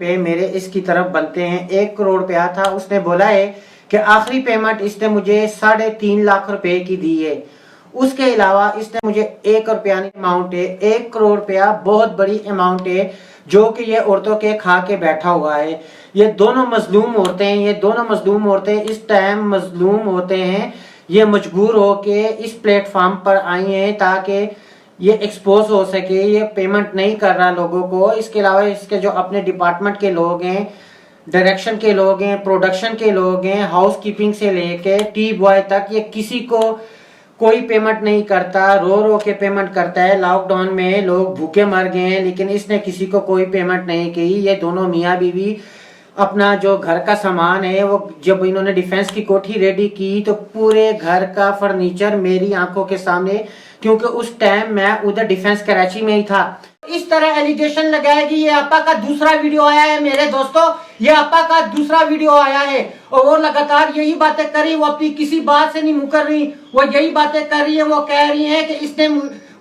पे मेरे इसकी तरफ बनते हैं 1 करोड़ रुपया था। उसने बोला है कि आखिरी पेमेंट इसने मुझे 3.5 लाख रुपए की दी है। उसके अलावा इसने मुझे 1 रुपया नहीं अमाउंट है, 1 करोड़ रुपया बहुत बड़ी अमाउंट है जो कि ये औरतों के खा के बैठा हुआ है। ये दोनों मजलूम औरतें इस टाइम मजलूम होते हैं। ये मजबूर होके इस प्लेटफॉर्म पर आई हैं ताकि ये एक्सपोज हो सके। ये पेमेंट नहीं कर रहा लोगों को। इसके अलावा इसके जो अपने डिपार्टमेंट के लोग हैं, डायरेक्शन के लोग हैं, प्रोडक्शन के लोग हैं, हाउस कीपिंग से लेके टी बॉय तक, ये किसी को कोई पेमेंट नहीं करता, रो रो के पेमेंट करता है। लॉकडाउन में लोग भूखे मर गए हैं लेकिन इसने किसी को कोई पेमेंट नहीं की। ये दोनों मियाँ बीवी अपना जो घर का सामान है वो जब इन्होंने डिफेंस की कोठी रेडी की तो पूरे घर का फर्नीचर मेरी आंखों के सामने, क्योंकि उस टाइम मैं उधर डिफेंस कराची में ही था। इस तरह एलिगेशन लगाएगी। ये आपा का दूसरा वीडियो आया है मेरे दोस्तों, ये आपा का दूसरा वीडियो आया है और वो लगातार यही बातें कर रही। वो अपनी किसी बात से नहीं मुकर रही, वो यही बातें कर रही है। वो कह रही है कि इसने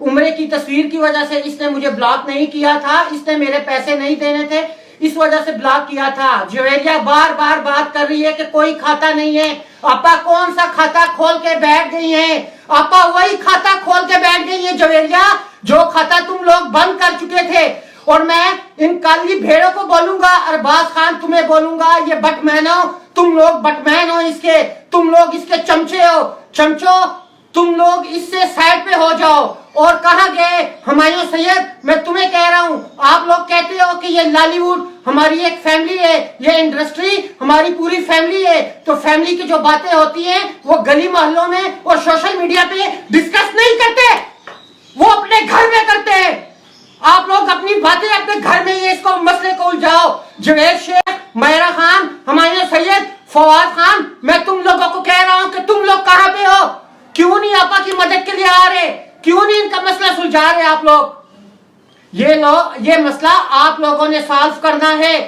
उम्रे की तस्वीर की वजह से इसने मुझे ब्लॉक नहीं किया था, इसने मेरे पैसे नहीं देने थे, इस वजह से ब्लॉक किया था। जवेरिया बार बार बात कर रही है कि कोई खाता नहीं है। आपा कौन सा खाता खोल के बैठ गई है? आपा वही खाता खोल के बैठ गई है जवेरिया जो खाता तुम लोग बंद कर चुके थे। और मैं इन काली भेड़ों को बोलूंगा, अरबाज खान तुम्हें बोलूंगा, ये बटमैन हो तुम लोग, बटमैन हो इसके, तुम लोग इसके चमचे हो, चमचो तुम लोग इससे साइड पे हो जाओ। और कहाँ गए हुमायूं सैयद? मैं तुम्हें कह रहा हूँ, आप लोग कहते हो कि ये लॉलीवुड हमारी एक फैमिली है, ये इंडस्ट्री हमारी पूरी फैमिली है, तो फैमिली की जो बातें होती हैं वो गली मोहल्लों में और सोशल मीडिया पे डिस्कस नहीं करते, वो अपने घर में करते हैं। आप लोग अपनी बातें अपने घर में ये इसको मसले को उलझाओ। जवेद शेख, मैरा खान, हुमायूं सैयद, फवाद खान, मैं तुम लोगों को कह रहा हूँ कि तुम लोग कहाँ पे हो? क्यों नहीं आपा की मदद के लिए आ रहे? क्यों नहीं इनका मसला सुलझा रहे आप लोग? ये मसला आप लोगों ने सॉल्व करना है।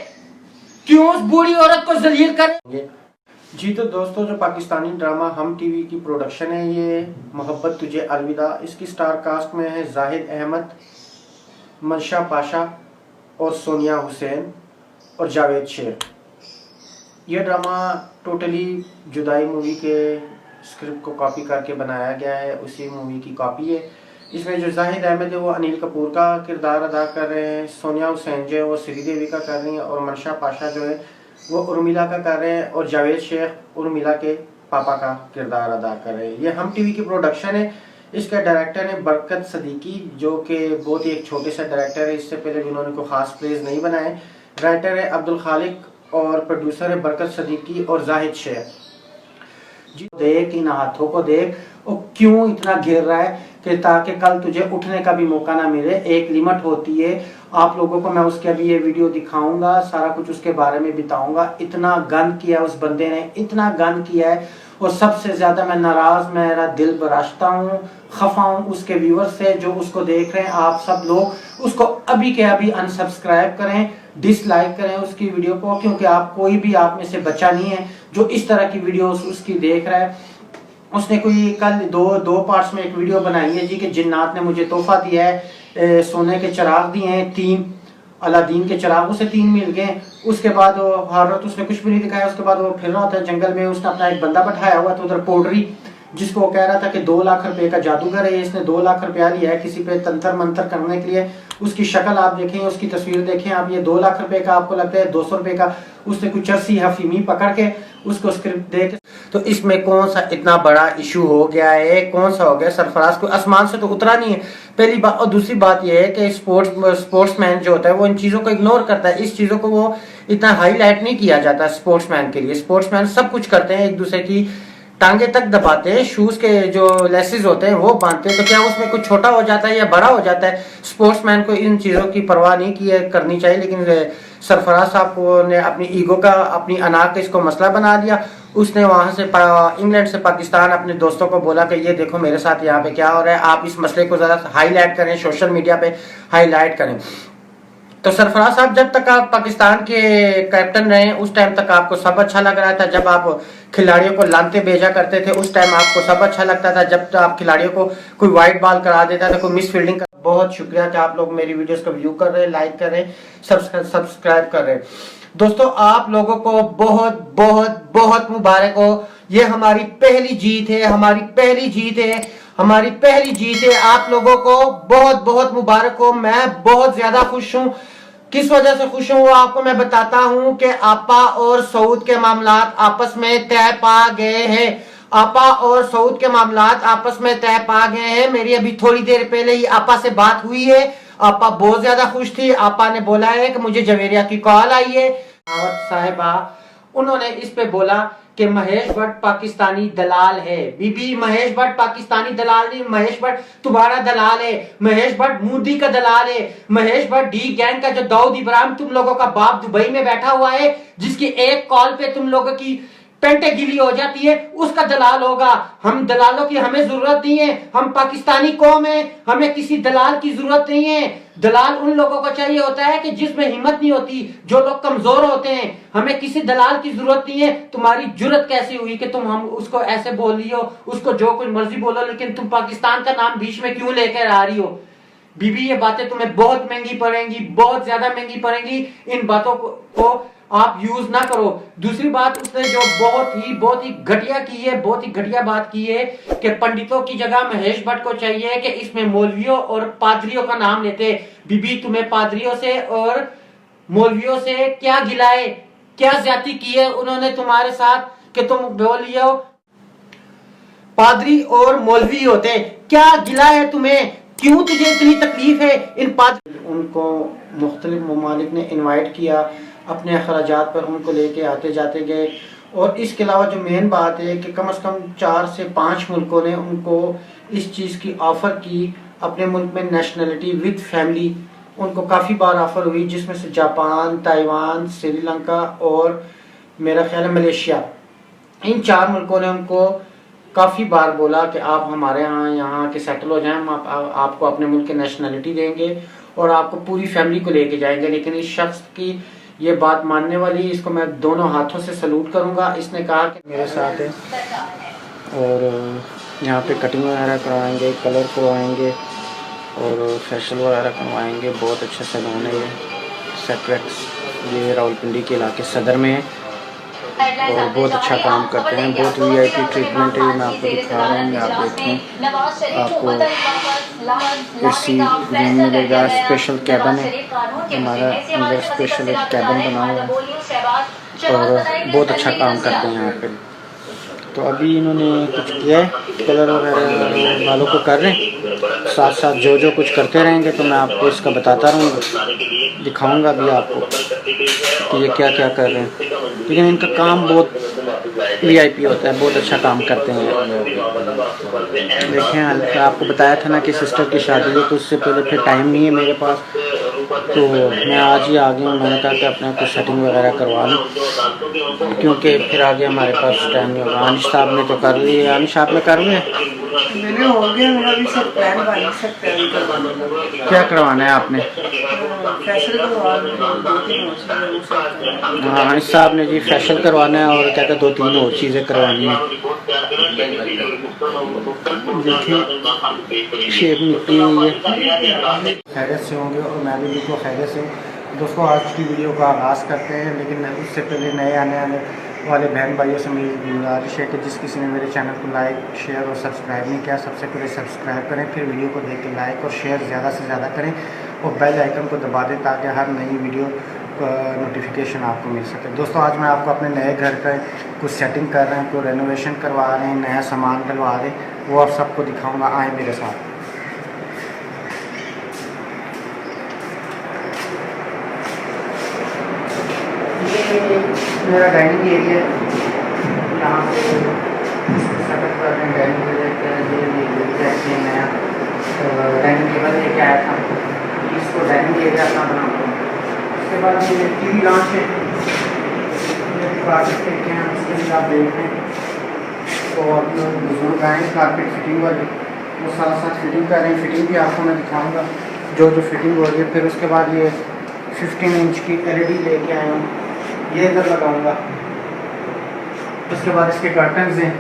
क्यों उस बूढ़ी औरत को जलील करेंगे? जी तो दोस्तों, जो पाकिस्तानी ड्रामा हम टीवी की प्रोडक्शन है, ये मोहब्बत तुझे अलविदा, इसकी स्टार कास्ट में है जाहिद अहमद, मनशा पाशा और सोनिया हुसैन और जावेद शेख। यह ड्रामा टोटली जुदाई मूवी के स्क्रिप्ट को कॉपी करके बनाया गया है, उसी मूवी की कॉपी है। इसमें जो जाहिद अहमद है वो अनिल कपूर का किरदार अदा कर रहे हैं, सोनिया हुसैन जो है वो श्रीदेवी का कर रही हैं और मनशा पाशा जो है वो उर्मिला का कर रहे हैं और जावेद शेख उर्मिला के पापा का किरदार अदा कर रहे हैं। ये हम टीवी की प्रोडक्शन है। इसका डायरेक्टर है बरकत सदीकी, जो कि बहुत ही एक छोटे से डायरेक्टर है, इससे पहले जिन्होंने कोई खास प्लेस नहीं बनाए। राइटर है अब्दुल खालिक और प्रोड्यूसर है बरकत सदीकी और जाहिद शेख। जी देख इन हाथों को देख, और क्यों इतना गिर रहा है कि ताकि कल तुझे उठने का भी मौका ना मिले। एक लिमिट होती है। आप लोगों को मैं उसके अभी ये वीडियो दिखाऊंगा, सारा कुछ उसके बारे में बताऊंगा। इतना गंद किया उस बंदे ने, इतना गंद किया है। और सबसे ज्यादा मैं नाराज, मेरा दिल बराशता हूँ, खफा हूँ उसके व्यूअर से जो उसको देख रहे हैं। आप सब लोग उसको अभी के अभी अनसब्सक्राइब करें, डिसलाइक करें उसकी वीडियो को, क्योंकि आप कोई भी आप में से बचा नहीं है जो इस तरह की वीडियो उसकी देख रहा है। उसने कोई कल दो पार्ट्स में एक वीडियो बनाई है जी कि जिन्नात ने मुझे तोहफा दिया है, सोने के चिराग दिए हैं 3, अलादीन के चिरागों से 3 मिल गए। उसके बाद वो हारत उसने कुछ भी नहीं दिखाया। उसके बाद वो फिर रहा होता है जंगल में, उसने अपना एक बंदा बैठाया हुआ था उधर पोडरी, जिसको वो कह रहा था कि 2 लाख रुपए का जादूगर है। इसने 2 लाख रुपया लिया है किसी पे तंत्र मंत्र करने के लिए। उसकी शक्ल आप देखें, उसकी तस्वीर देखें आप, ये 2 लाख रुपए का आपको लगता है 200 रुपए का। उसने कुछ चरसी हफीमी पकड़ के उसको स्क्रिप्ट दे के, तो इसमें कौन सा इतना बड़ा इशू हो गया है? कौन सा हो गया? सरफराज को आसमान से तो उतरा नहीं है, पहली बात। और दूसरी बात यह है कि स्पोर्ट्समैन जो होता है वो इन चीजों को इग्नोर करता है। इस चीजों को वो इतना हाईलाइट नहीं किया जाता स्पोर्ट्समैन के लिए। स्पोर्ट्समैन सब कुछ करते हैं, एक दूसरे की टांगे तक दबाते हैं, शूज के जो लेसेस होते हैं वो बांधते हैं, तो क्या उसमें कुछ छोटा हो जाता है या बड़ा हो जाता है? स्पोर्ट्समैन को इन चीज़ों की परवाह नहीं की करनी चाहिए। लेकिन सरफराज साहब ने अपनी ईगो का, अपनी अना का इसको मसला बना लिया। उसने वहां से इंग्लैंड से पाकिस्तान अपने दोस्तों को बोला कि ये देखो मेरे साथ यहाँ पे क्या हो रहा है, आप इस मसले को ज़रा हाईलाइट करें, सोशल मीडिया पे हाईलाइट करें। तो सरफराज साहब, जब तक आप पाकिस्तान के कैप्टन रहे उस टाइम तक आपको सब अच्छा लग रहा था? जब आप खिलाड़ियों को लानते भेजा करते थे उस टाइम आपको सब अच्छा लगता था? जब आप खिलाड़ियों को कोई वाइट बॉल करा देता था, कोई मिस फील्डिंग कर... बहुत शुक्रिया कि आप लोग मेरी वीडियोस को व्यू कर रहे हैं, लाइक कर रहे हैं, सब्सक्राइब कर रहे हैं। दोस्तों, आप लोगों को बहुत बहुत बहुत मुबारक हो। ये हमारी पहली जीत है, हमारी पहली जीत है, हमारी पहली जीत है। आप लोगों को बहुत बहुत मुबारक हो। मैं बहुत ज्यादा खुश हूं। किस वजह से खुश हूं वो आपको मैं बताता हूं कि आपा और सऊद के मामलात आपस में तय पा गए हैं। आपा और सऊद के मामलात आपस में तय पा गए हैं। मेरी अभी थोड़ी देर पहले ही आपा से बात हुई है। आपा बहुत ज्यादा खुश थी। आपा ने बोला है कि मुझे जवेरिया की कॉल आई है। साहिबा उन्होंने इस पे बोला कि महेश भट्ट पाकिस्तानी दलाल है। बीबी, महेश भट्ट पाकिस्तानी दलाल नहीं, महेश भट्ट तुम्हारा दलाल है। महेश भट्ट मोदी का दलाल है। महेश भट्ट डी गैंग का जो दाऊद इब्राहिम तुम लोगों का बाप दुबई में बैठा हुआ है, जिसकी एक कॉल पे तुम लोगों की पेंटे गिली हो जाती है, उसका दलाल होगा। हम दलालों की हमें जरूरत नहीं है। हम पाकिस्तानी कौम है, हमें किसी दलाल की जरूरत नहीं है। दलाल उन लोगों को चाहिए होता है कि जिसमें हिम्मत नहीं होती, जो लोग कमजोर होते हैं। हमें किसी दलाल की जरूरत नहीं है। तुम्हारी जुर्रत कैसी हुई कि तुम हम उसको ऐसे बोल रही हो, उसको जो कुछ मर्जी बोलो, लेकिन तुम पाकिस्तान का नाम बीच में क्यों लेकर आ रही हो? बीबी, ये बातें तुम्हें बहुत महंगी पड़ेंगी, बहुत ज्यादा महंगी पड़ेंगी। इन बातों को आप यूज ना करो। दूसरी बात, उसने जो बहुत ही घटिया की है, बहुत ही घटिया बात की है कि पंडितों की जगह महेश भट्ट को चाहिए कि इसमें मौलवियों और पादरियों का नाम लेते। बीबी, तुम्हें पादरियों से और मौलवियों से क्या गिला है? क्या ज्यादती की है उन्होंने तुम्हारे साथ कि तुम बोल रही हो पादरी और मौलवी होते? क्या गिला है तुम्हें? क्यों तुझे इतनी तकलीफ है इन पादरी? उनको मुख्तलिफ ममालिक ने इनवाइट किया, अपने अखराजात पर उनको लेके आते जाते गए। और इसके अलावा जो मेन बात है कि कम से कम 4 से 5 मुल्कों ने उनको इस चीज़ की ऑफ़र की, अपने मुल्क में नेशनलिटी विद फैमिली उनको काफ़ी बार ऑफ़र हुई, जिसमें से जापान, ताइवान, श्रीलंका और मेरा ख्याल है मलेशिया। इन 4 मुल्कों ने उनको काफ़ी बार बोला कि आप हमारे यहाँ के सेटल हो जाएं, हम आपको अपने मुल्क की नेशनलिटी देंगे और आपको पूरी फैमिली को लेके जाएंगे। लेकिन इस शख्स की ये बात मानने वाली, इसको मैं दोनों हाथों से सलूट करूंगा। इसने कहा कि मेरे साथ है और यहाँ पे कटिंग वगैरह करवाएंगे, कलर करवाएंगे और फेशियल वगैरह करवाएंगे। बहुत अच्छा सैलून है ये सेटवेक्स, ये रावलपिंडी के इलाके सदर में है और बहुत अच्छा काम करते हैं। बहुत VIP ट्रीटमेंट है। मैं आपको दिखा रहा हूँ, आप देखें, आपको AC रूम मिलेगा, स्पेशल कैबिन है हमारा, अंदर स्पेशल एक कैबिन बना हुआ है और बहुत अच्छा काम करते हैं यहाँ पे। तो अभी इन्होंने कुछ किया है, कलर वगैरह वालों को कर रहे हैं, साथ साथ जो जो कुछ करते रहेंगे तो मैं आपको इसका बताता रहूँगा, दिखाऊंगा भी आपको कि ये क्या क्या कर रहे हैं। लेकिन इनका काम बहुत VIP होता है, बहुत अच्छा काम करते हैं। देखें, आपको बताया था ना कि सिस्टर की शादी है, तो उससे पहले फिर टाइम नहीं है मेरे पास, तो मैं आज ही आ गया हूँ। मैंने कहा कि अपने कुछ सेटिंग वगैरह करवा लूँ, क्योंकि फिर आगे हमारे पास टाइम नहीं होगा। अनिश साहब ने तो कर लिया। अनिश आपने कर लिया? मैंने हो गया, मेरा भी सब प्लान बन सकता है। क्या करवाना है आपने? फैशन करवा लो, 2-3 और चीज़ें। हाँ, अनिश साहब ने जी फैशियल करवाना है और क्या कहते 2-3 और चीज़ें करवानी है। देखिए, शेप निकली हुई है। खैरियत से होंगे और मैं भी बिल्कुल खैरियत से। दोस्तों, आज की वीडियो का आगाज़ करते हैं, लेकिन उससे पहले नए आने वाले बहन भाइयों से मेरी गुजारिश है कि जिस किसी ने मेरे चैनल को लाइक, शेयर और सब्सक्राइब नहीं किया, सबसे पहले सब्सक्राइब करें, फिर वीडियो को देख के लाइक और शेयर ज़्यादा से ज़्यादा करें और बेल आइकन को दबा दें ताकि हर नई वीडियो का नोटिफिकेशन आपको मिल सके। दोस्तों, आज मैं आपको अपने नए घर का कुछ सेटिंग कर रहे हैं, कोई रेनोवेशन करवा रहे हैं, नया सामान डलवा रहे हैं, वो आप सबको दिखाऊँगा। आए मेरे साथ। मेरा डाइनिंग एरिया है, यहाँ पे सेटअप कर रहे हैं डाइनिंग एरिया। नया डाइनिंग टेबल लेके आया था, इसको डाइनिंग एरिया अपना बनाऊँगा। उसके बाद ये TV लॉन्च है, कारपेट देखते हैं, उसके लिए आप देख रहे हैं। तो आप लोग बुजुर्ग आए कारपेट फिटिंग वाली, वो साथ साथ फिटिंग कर रहे हैं। फिटिंग भी आपको मैं दिखाऊँगा जो जो फिटिंग हो रही है। फिर उसके बाद ये 15 इंच की LED लेके आया हूँ, ये इधर लगाऊंगा। उसके बाद इसके कर्टन्स हैं,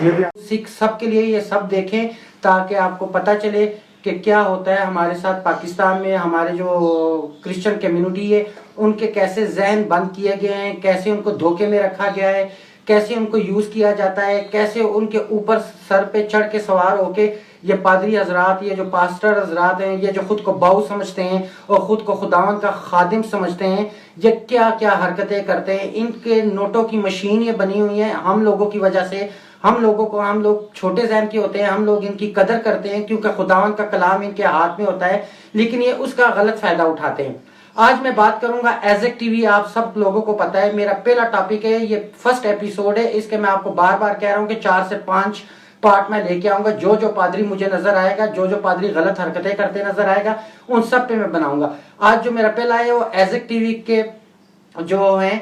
ये भी सिख सब के लिए ये सब देखें ताकि आपको पता चले कि क्या होता है हमारे साथ पाकिस्तान में। हमारे जो क्रिश्चियन कम्युनिटी है उनके कैसे जहन बंद किए गए हैं, कैसे उनको धोखे में रखा गया है, कैसे उनको यूज़ किया जाता है, कैसे उनके ऊपर सर पे चढ़ के सवार होके ये पादरी हजरात, ये जो पास्टर हजरात हैं, ये जो खुद को बाऊ समझते हैं और खुद को खुदावन का खादिम समझते हैं, ये क्या क्या हरकतें करते हैं। इनके नोटों की मशीन ये बनी हुई है हम लोगों की वजह से। हम लोग छोटे जहन के होते हैं, हम लोग इनकी कदर करते हैं क्योंकि खुदावन का कलाम इनके हाथ में होता है, लेकिन ये उसका गलत फायदा उठाते हैं। आज मैं बात करूंगा एजेक टीवी। आप सब लोगों को पता है मेरा पहला टॉपिक है, ये फर्स्ट एपिसोड है। इसके मैं आपको बार बार कह रहा हूँ कि 4 से 5 पार्ट में लेके आऊंगा। जो जो पादरी मुझे नजर आएगा, जो जो पादरी गलत हरकतें करते नजर आएगा, उन सब पे मैं बनाऊंगा। आज जो मेरा पहला है वो एजेक टीवी के जो है,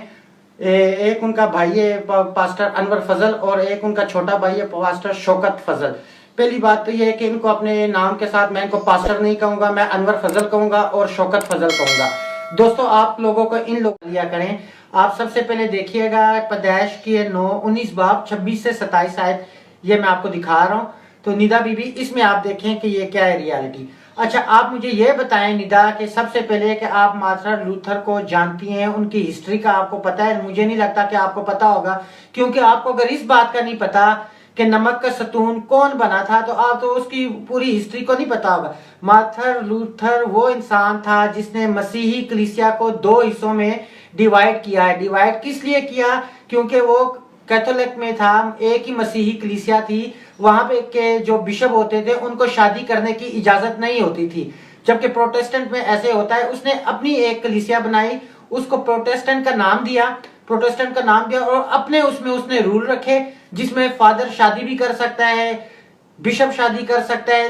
एक उनका भाई है पास्टर अनवर फजल और एक उनका छोटा भाई है पास्टर शौकत फजल। पहली बात तो ये है कि इनको अपने नाम के साथ मैं इनको पास्टर नहीं कहूंगा, मैं अनवर फजल कहूंगा और शौकत फजल कहूंगा। दोस्तों आप लोगों को इन लोग लिया करें। आप सबसे पहले देखिएगा पैदाइश की 19 बाब 26 से 27 आयत, ये मैं आपको दिखा रहा हूँ। तो निदा बीबी, इसमें आप देखें कि ये क्या है रियलिटी। अच्छा आप मुझे ये बताएं निदा कि सबसे पहले कि आप मार्टिन लूथर को जानती हैं, उनकी हिस्ट्री का आपको पता है? मुझे नहीं लगता कि आपको पता होगा, क्योंकि आपको अगर इस बात का नहीं पता कि नमक का सतून कौन बना था तो आप तो उसकी पूरी हिस्ट्री को नहीं पता होगा। मार्टिन लूथर वो इंसान था जिसने मसीही कलीसिया को 2 हिस्सों में डिवाइड किया है। डिवाइड किस लिए किया? क्योंकि वो कैथोलिक में था, एक ही मसीही कलीसिया थी, वहां पे के जो बिशप होते थे उनको शादी करने की इजाजत नहीं होती थी, जबकि प्रोटेस्टेंट में ऐसे होता है। उसने अपनी एक कलीसिया बनाई, उसको प्रोटेस्टेंट का नाम दिया और अपने उसमें उसने रूल रखे, जिसमें फादर शादी भी कर सकता है, बिशप शादी कर सकता है,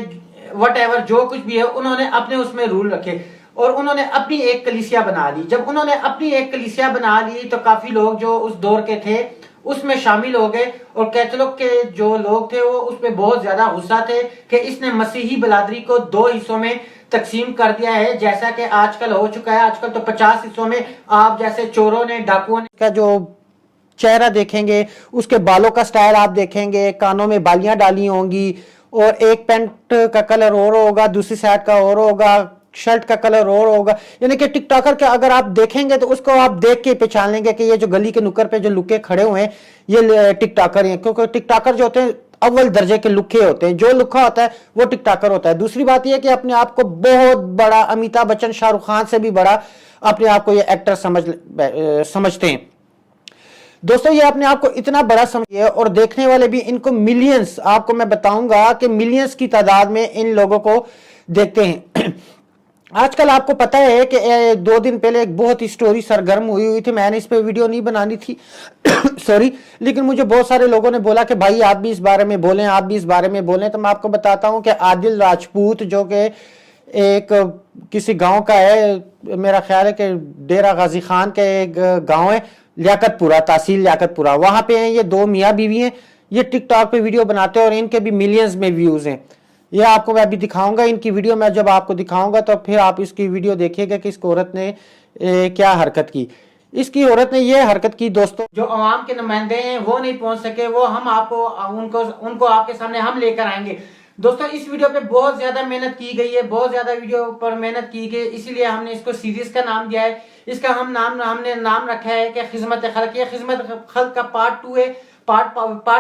वट जो कुछ भी है, उन्होंने अपने उसमें रूल रखे और उन्होंने अपनी एक कलीसिया बना ली। जब उन्होंने अपनी एक कलीसिया बना ली तो काफी लोग जो उस दौर के थे उसमें शामिल हो गए और कैथोलिक के जो लोग थे वो उसमें बहुत ज्यादा गुस्सा थे कि इसने मसीही बिरादरी को 2 हिस्सों में तकसीम कर दिया है, जैसा कि आजकल हो चुका है। आजकल तो 50 हिस्सों में आप जैसे चोरों ने, डाकुओं ने का जो चेहरा देखेंगे, उसके बालों का स्टाइल आप देखेंगे, कानों में बालियां डाली होंगी और एक पैंट का कलर और होगा, दूसरी साइड का और होगा, शर्ट का कलर और होगा। यानी कि टिकटॉकर के अगर आप देखेंगे तो उसको आप देख के पहचान लेंगे कि ये जो गली के नुक्कड़ पे जो लुके खड़े हुए हैं ये टिकटॉकर हैं, क्योंकि टिकटॉकर जो होते हैं अव्वल दर्जे के लुखे होते हैं। जो लुखा होता है वो टिकटॉकर होता है। दूसरी बात यह कि अपने आप को बहुत बड़ा, अमिताभ बच्चन, शाहरुख खान से भी बड़ा अपने आप को ये एक्टर समझते हैं। दोस्तों ये अपने आप को इतना बड़ा समझिए और देखने वाले भी इनको मिलियंस, आपको मैं बताऊंगा कि मिलियंस की तादाद में इन लोगों को देखते हैं। आजकल आपको पता है कि 2 दिन पहले एक बहुत ही स्टोरी सरगर्म हुई थी। मैंने इस पे वीडियो नहीं बनानी थी सॉरी, लेकिन मुझे बहुत सारे लोगों ने बोला कि भाई आप भी इस बारे में बोलें, आप भी इस बारे में बोलें। तो मैं आपको बताता हूं कि आदिल राजपूत जो कि एक किसी गांव का है, मेरा ख्याल है कि डेरा गाजी खान के एक गांव है, लियाकतपुरा, तहसील लियाकतपुरा, वहां पे हैं ये 2 मियाँ बीवी हैं। ये टिकटॉक पे वीडियो बनाते हैं और इनके भी मिलियंस में व्यूज हैं। ये आपको मैं अभी दिखाऊंगा इनकी वीडियो। मैं जब आपको दिखाऊंगा तो फिर आप इसकी वीडियो देखिएगा कि इस औरत ने क्या हरकत की। इसकी औरत ने ये हरकत की दोस्तों, जो आवाम के नुमाइंदे हैं वो नहीं पहुंच सके, वो हम आपको उनको आपके सामने हम लेकर आएंगे। दोस्तों इस वीडियो पे बहुत ज्यादा मेहनत की गई है, बहुत ज्यादा वीडियो पर मेहनत की गई, इसीलिए हमने इसको सीरीज का नाम दिया है। इसका हमने नाम रखा है कि खिदमत खल्क। ये खिदमत खल्क का पार्ट 2 है। पार्ट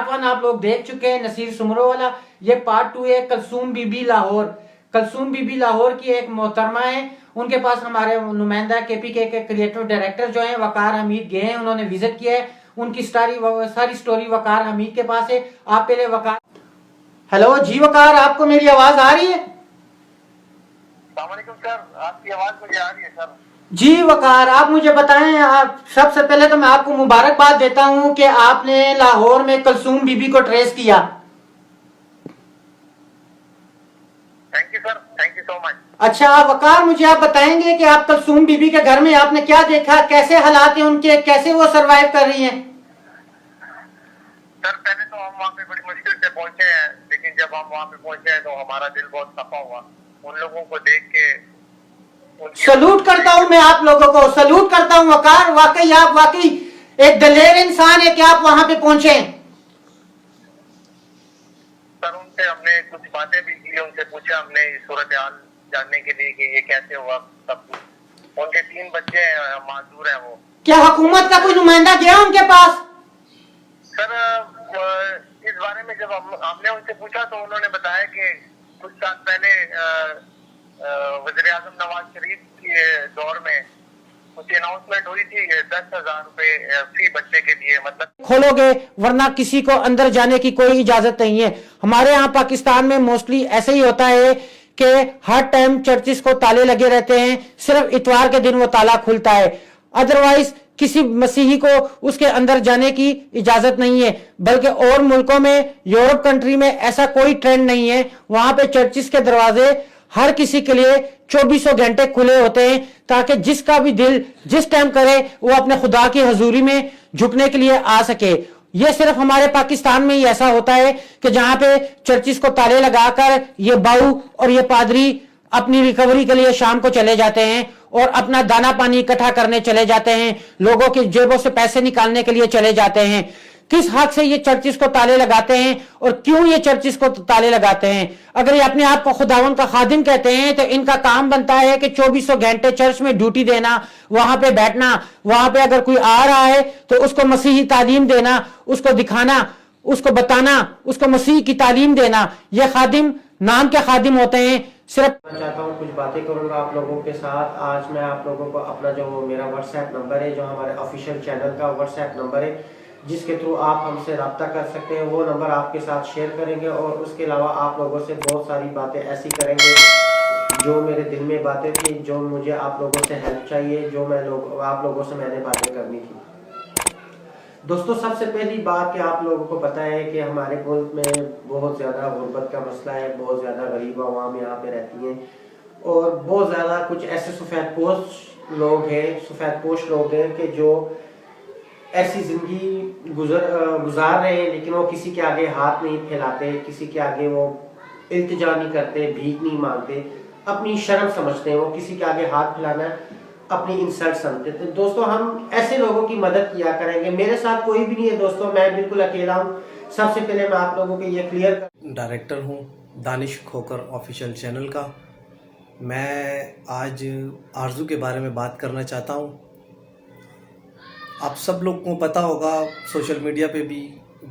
1 आप लोग देख चुके हैं, नसीर सुमरो वाला। ये पार्ट 2 है कलसूम बीबी लाहौर। कलसूम बीबी लाहौर की एक मोहतरमा है, उनके पास हमारे नुमाइंदा केपीके के क्रिएटिव डायरेक्टर जो हैं वकार हमीद गए हैं, उन्होंने विजिट किया है। उनकी सारी स्टोरी वकार हमीद के पास है। आप पहले वकार, हेलो जी वकार, आपको मेरी आवाज आ रही है? सर, आपकी आवाज मुझे आ रही है सर। जी वकार, आप मुझे बताएं, आप सबसे पहले तो मैं आपको मुबारकबाद देता हूं कि आपने लाहौर में कलसूम बीबी को ट्रेस किया। Thank you sir, thank you so much. अच्छा वकार, मुझे आप बताएंगे कि आप कलसूम बीबी के घर में आपने क्या देखा, कैसे हालात हैं उनके, कैसे वो सरवाइव कर रही हैं? सर पहले तो हम वहाँ पे बड़ी मुश्किल से पहुंचे हैं, लेकिन जब हम वहाँ पे पहुंचे हैं तो हमारा दिल बहुत खफा हुआ उन लोगों को देख के सलूट करता हूं मैं आप लोगों को, सलूट करता हूं वकार, वाकई आप वाकई एक दलेर इंसान है कि आप वहां पे पहुंचे। सर उनसे हमने कुछ बातें भी की, उनसे पूछा हमने सूरत हाल जानने के लिए कि ये कैसे हुआ सब कुछ। उनके 3 बच्चे माजूर हैं वो। क्या हुकूमत का कोई नुमाइंदा गया उनके पास? सर इस बारे में जब हमने उनसे पूछा तो उन्होंने बताया कि कुछ साल पहले वज़ीर-ए-आज़म नवाज शरीफ के दौर में कुछ अनाउंसमेंट हुई थी 10,000 रुपए फी बच्चे के लिए, मतलब खोलोगे वरना किसी को अंदर जाने की कोई इजाजत नहीं है। हमारे यहाँ पाकिस्तान में मोस्टली ऐसे ही होता है कि हर टाइम चर्चिस को ताले लगे रहते हैं, सिर्फ इतवार के दिन वो ताला खुलता है, अदरवाइज किसी मसीही को उसके अंदर जाने की इजाजत नहीं है। बल्कि और मुल्कों में, यूरोप कंट्री में ऐसा कोई ट्रेंड नहीं है। वहां पे चर्चिस के दरवाजे हर किसी के लिए 24 घंटे खुले होते हैं, ताकि जिसका भी दिल जिस टाइम करे वो अपने खुदा की हजूरी में झुकने के लिए आ सके। ये सिर्फ हमारे पाकिस्तान में ही ऐसा होता है कि जहां पे चर्चिस को ताले लगाकर ये बाऊ और ये पादरी अपनी रिकवरी के लिए शाम को चले जाते हैं और अपना दाना पानी इकट्ठा करने चले जाते हैं, लोगों की जेबों से पैसे निकालने के लिए चले जाते हैं। किस हक से ये चर्चिस को ताले लगाते हैं और क्यों ये चर्चिस को ताले लगाते हैं? अगर ये अपने आप को खुदावन का खादिम कहते हैं तो इनका काम बनता है कि 24 घंटे चर्च में ड्यूटी देना, वहां पे बैठना, वहां पे अगर कोई आ रहा है तो उसको मसीही तालीम देना, उसको दिखाना, उसको बताना, उसको मसीह की तालीम देना। ये खादिम नाम के खादिम होते हैं। सिर्फ मैं चाहता हूँ कुछ बातें करूंगा आप लोगों के साथ। आज मैं आप लोगों को अपना जो मेरा व्हाट्सएप नंबर है, जो हमारे ऑफिशियल चैनल का व्हाट्सएप नंबर है, जिसके थ्रू आप हमसे रब्ता कर सकते हैं, वो नंबर आपके साथ शेयर करेंगे। और उसके अलावा आप लोगों से बहुत सारी बातें ऐसी करेंगे जो मेरे दिल में बातें थी, जो मुझे आप लोगों से हेल्प चाहिए, जो आप लोगों से मैंने बातें करनी थी। दोस्तों, सबसे पहली बात कि आप लोगों को पता है कि हमारे मुल्क में बहुत ज़्यादा गुर्बत का मसला है, बहुत ज़्यादा गरीब आवाम यहाँ पे रहती हैं और बहुत ज़्यादा कुछ ऐसे सफ़ेदपोश लोग हैं कि जो ऐसी ज़िंदगी गुजार रहे हैं, लेकिन वो किसी के आगे हाथ नहीं फैलाते, किसी के आगे वो इल्तिजा नहीं करते, भीख नहीं मांगते, अपनी शर्म समझते हैं, वो किसी के आगे हाथ फैलाना अपनी इंसल्ट समझते। तो दोस्तों, हम ऐसे लोगों की मदद किया करेंगे। मेरे साथ कोई भी नहीं है दोस्तों, मैं बिल्कुल अकेला हूँ। सबसे पहले मैं आप लोगों को ये क्लियर डायरेक्टर हूँ दानिश खोकर ऑफिशियल चैनल का। मैं आज आरजू के बारे में बात करना चाहता हूँ। आप सब लोग को पता होगा, सोशल मीडिया पे भी,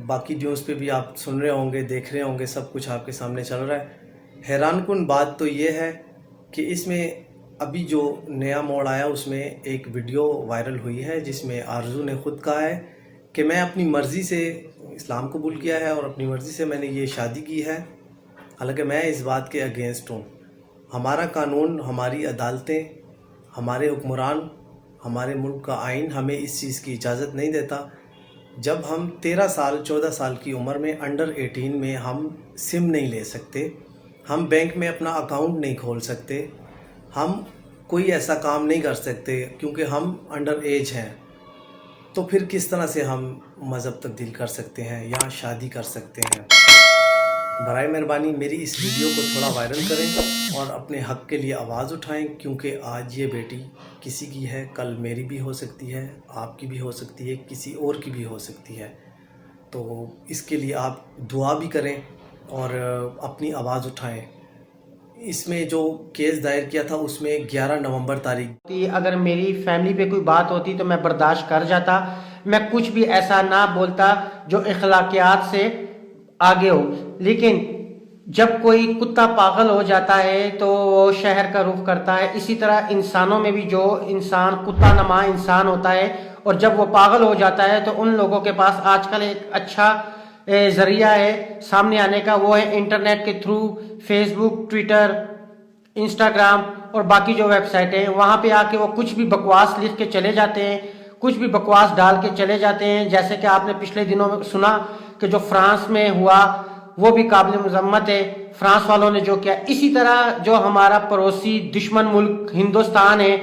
बाकी न्यूज़ पे भी आप सुन रहे होंगे, देख रहे होंगे, सब कुछ आपके सामने चल रहा है। हैरानकुन बात तो ये है कि इसमें अभी जो नया मोड़ आया उसमें एक वीडियो वायरल हुई है जिसमें आरजू ने खुद कहा है कि मैं अपनी मर्ज़ी से इस्लाम कबूल किया है और अपनी मर्ज़ी से मैंने ये शादी की है। हालांकि मैं इस बात के अगेंस्ट हूँ। हमारा कानून, हमारी अदालतें, हमारे हुक्मरान, हमारे मुल्क का आइन हमें इस चीज़ की इजाज़त नहीं देता। जब हम 13 साल 14 साल की उम्र में, अंडर 18 में हम सिम नहीं ले सकते, हम बैंक में अपना अकाउंट नहीं खोल सकते, हम कोई ऐसा काम नहीं कर सकते क्योंकि हम अंडर एज हैं, तो फिर किस तरह से हम मज़हब तब्दील कर सकते हैं या शादी कर सकते हैं? बराए मेहरबानी मेरी इस वीडियो को थोड़ा वायरल करें और अपने हक़ के लिए आवाज़ उठाएं, क्योंकि आज ये बेटी किसी की है, कल मेरी भी हो सकती है, आपकी भी हो सकती है, किसी और की भी हो सकती है। तो इसके लिए आप दुआ भी करें और अपनी आवाज़ उठाएं। इसमें जो केस दायर किया था उसमें 11 नवंबर तारीख, अगर मेरी फैमिली पे कोई बात होती तो मैं बर्दाश्त कर जाता, मैं कुछ भी ऐसा ना बोलता जो इखलाकियात से आगे हो। लेकिन जब कोई कुत्ता पागल हो जाता है तो वो शहर का रुख करता है। इसी तरह इंसानों में भी जो इंसान कुत्ता नमा इंसान होता है और जब वो पागल हो जाता है तो उन लोगों के पास आजकल एक अच्छा ज़रिया है सामने आने का, वो है इंटरनेट के थ्रू फेसबुक, ट्विटर, इंस्टाग्राम और बाकी जो वेबसाइट हैं, वहाँ पे आके वो कुछ भी बकवास लिख के चले जाते हैं, कुछ भी बकवास डाल के चले जाते हैं। जैसे कि आपने पिछले दिनों में सुना कि जो फ्रांस में हुआ वो भी काबिल मज़म्मत है, फ्रांस वालों ने जो किया। इसी तरह जो हमारा पड़ोसी दुश्मन मुल्क हिंदुस्तान है,